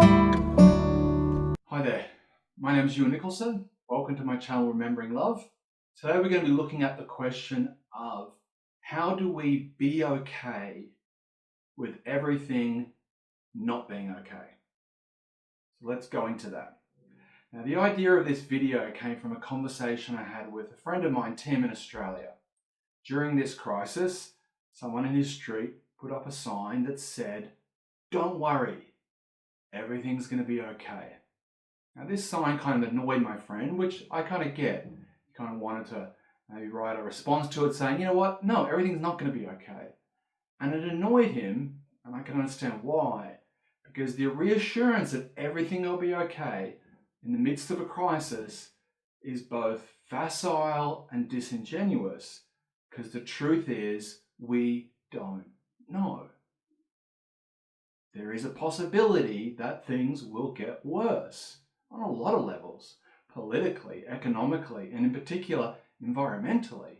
Hi there, my name is Ewan Nicholson. Welcome to my channel Remembering Love. Today we're going to be looking at the question of how do we be okay with everything not being okay? So let's go into that. Now the idea of this video came from a conversation I had with a friend of mine, Tim, in Australia. During this crisis, someone in his street put up a sign that said, "Don't worry, everything's going to be okay." Now this sign kind of annoyed my friend, which I kind of get. He kind of wanted to maybe write a response to it saying, you know what, no, everything's not going to be okay. And it annoyed him, and I can understand why, because the reassurance that everything will be okay in the midst of a crisis is both facile and disingenuous, because the truth is we don't know. There is a possibility that things will get worse on a lot of levels, politically, economically, and in particular, environmentally.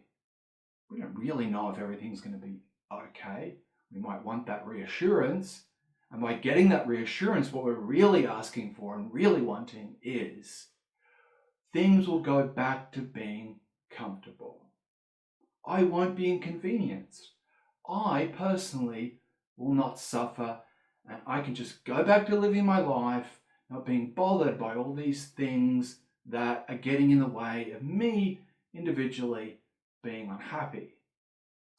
We don't really know if everything's going to be okay. We might want that reassurance. And by getting that reassurance, what we're really asking for and really wanting is things will go back to being comfortable. I won't be inconvenienced. I personally will not suffer, and I can just go back to living my life, not being bothered by all these things that are getting in the way of me individually being unhappy.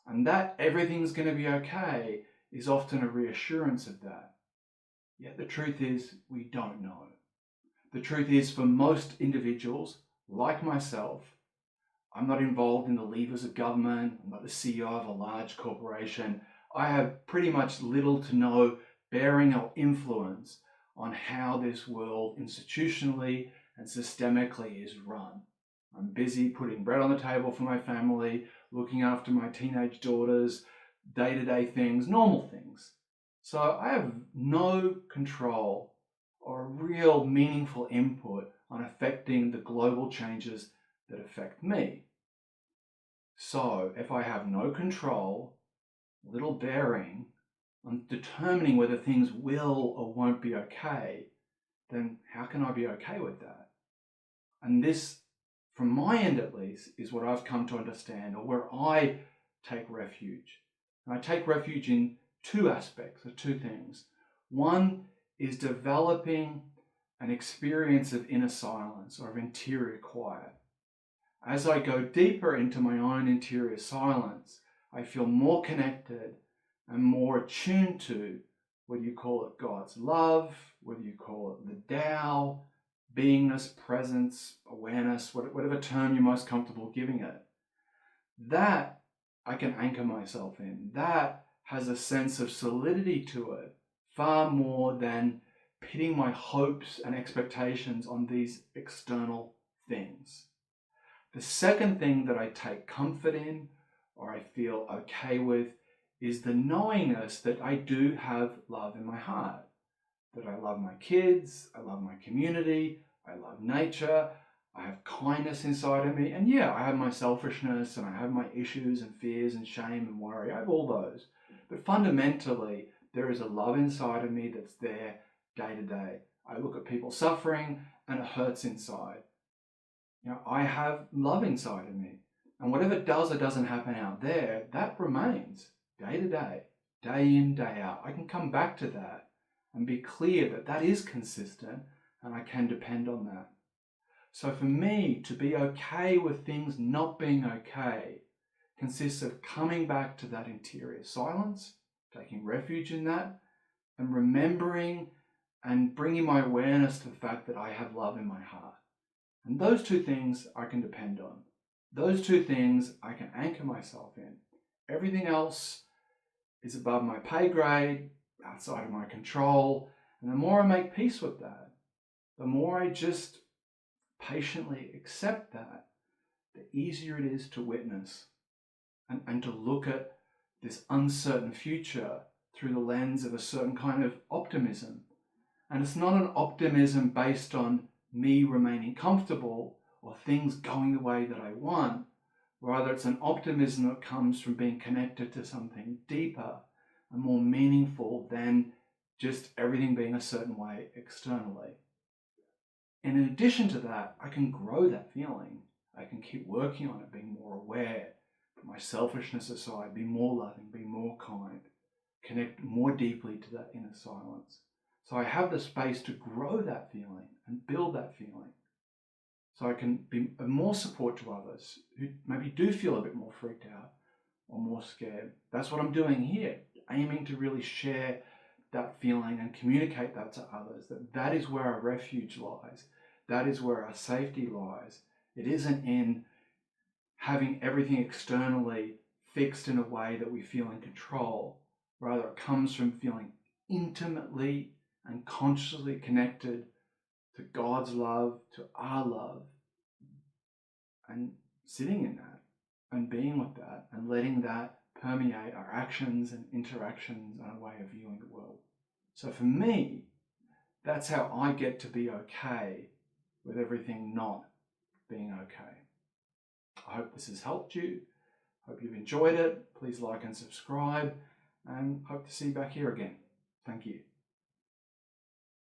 And that everything's going to be okay is often a reassurance of that. Yet the truth is we don't know. The truth is for most individuals, like myself, I'm not involved in the levers of government, I'm not the CEO of a large corporation. I have pretty much little to no bearing or influence on how this world institutionally and systemically is run. I'm busy putting bread on the table for my family, looking after my teenage daughters, day-to-day things, normal things. So I have no control or real meaningful input on affecting the global changes that affect me. So if I have no control, little bearing on determining whether things will or won't be okay, then how can I be okay with that? And this, from my end at least, is what I've come to understand, or where I take refuge. And I take refuge in two aspects, or two things. One is developing an experience of inner silence or of interior quiet. As I go deeper into my own interior silence, I feel more connected and more attuned to, whether you call it God's love, whether you call it the Tao, beingness, presence, awareness, whatever term you're most comfortable giving it. That I can anchor myself in. That has a sense of solidity to it, far more than pitting my hopes and expectations on these external things. The second thing that I take comfort in, or I feel okay with, is the knowingness that I do have love in my heart. That I love my kids, I love my community, I love nature, I have kindness inside of me. And yeah, I have my selfishness and I have my issues and fears and shame and worry. I have all those. But fundamentally, there is a love inside of me that's there day to day. I look at people suffering and it hurts inside. I have love inside of me. And whatever does or doesn't happen out there, that remains day to day, day in, day out. I can come back to that and be clear that that is consistent and I can depend on that. So for me, to be okay with things not being okay consists of coming back to that interior silence, taking refuge in that, and remembering and bringing my awareness to the fact that I have love in my heart. And those two things I can depend on. Those two things I can anchor myself in. Everything else is above my pay grade, outside of my control. And the more I make peace with that, the more I just patiently accept that, the easier it is to witness and to look at this uncertain future through the lens of a certain kind of optimism. And it's not an optimism based on me remaining comfortable or things going the way that I want. Rather, it's an optimism that comes from being connected to something deeper and more meaningful than just everything being a certain way externally. And in addition to that, I can grow that feeling. I can keep working on it, being more aware, put my selfishness aside, be more loving, be more kind, connect more deeply to that inner silence. So I have the space to grow that feeling and build that feeling. So I can be of more support to others who maybe do feel a bit more freaked out or more scared. That's what I'm doing here, aiming to really share that feeling and communicate that to others, that is where our refuge lies. That is where our safety lies. It isn't in having everything externally fixed in a way that we feel in control. Rather, it comes from feeling intimately and consciously connected to God's love, to our love, and sitting in that and being with that and letting that permeate our actions and interactions and our way of viewing the world. So for me, that's how I get to be okay with everything not being okay. I hope this has helped you. Hope you've enjoyed it. Please like and subscribe, and hope to see you back here again. Thank you.